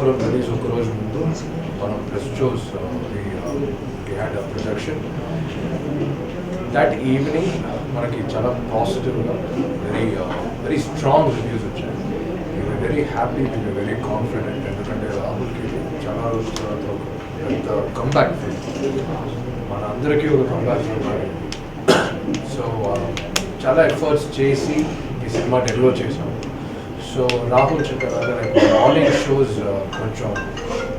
Lockdown release ఒక రోజు ముందు మనం press shows we had a projection. That evening మనకి చాలా పాజిటివ్గా వెరీ స్ట్రాంగ్ రివ్యూస్ వచ్చాయి. We were very happy, we were very confident. ఎందుకంటే రాహుల్కి చాలా రోజుల తర్వాత ఒక పెద్ద కంబ్యాక్ ఫిల్మ్, మన అందరికీ ఒక కంబ్యాక్ ఫిల్మ్. సో చాలా ఎఫర్ట్స్ చేసి ఈ సినిమా డెలివర్ చేసాం. సో రాహుల్ చెప్పారు లైక్ మార్నింగ్ షోస్ కొంచెం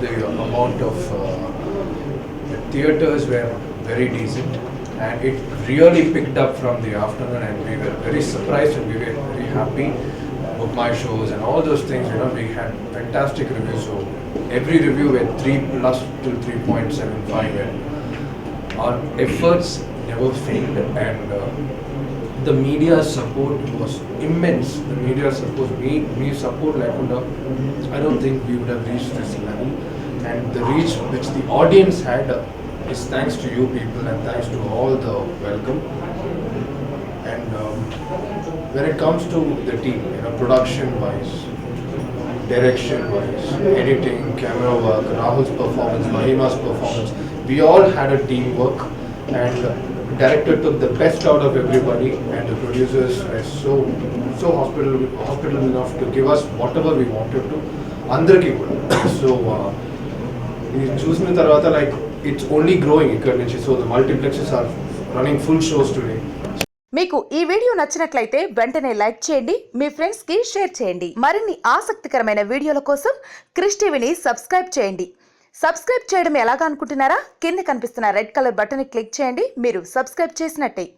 the amount of theaters were very decent, and it really picked up from the afternoon, and we were very surprised and we were very happy. Book my shows and all those things, we had fantastic reviews. So every review were 3+ to 3.75, and our efforts never failed, and the media support was immense. The media support, me support lekunda, I don't think we would have reached this level. And the reach which the audience had is thanks to you people, and thanks to all the welcome. And when it comes to the team, production wise, direction wise, editing, camera work, Rahul's performance, Mahima's performance, we all had a teamwork, and director took the best out of everybody, and the producers were so hospitable enough to give us whatever we wanted to. Andarki kuda. So ఇది చూసిన తర్వాత like it's only growing ఇక్కడ నుంచి. So the multiplexes are running full shows today. మీకు ఈ video నచ్చినట్లయితే వెంటనే like చేయండి, మీ ఫ్రెండ్స్ కి షేర్ చేయండి. మరిన్ని ఆసక్తికరమైన వీడియోల కోసం క్రిష్ టీవీని సబ్స్క్రైబ్ చేయండి. సబ్స్క్రైబ్ చేయడం ఎలాగా అనుకుంటున్నారా? కింద కనిపిస్తున్న రెడ్ కలర్ బటన్ క్లిక్ చేయండి. మీరు సబ్స్క్రైబ్ చేసినట్టే.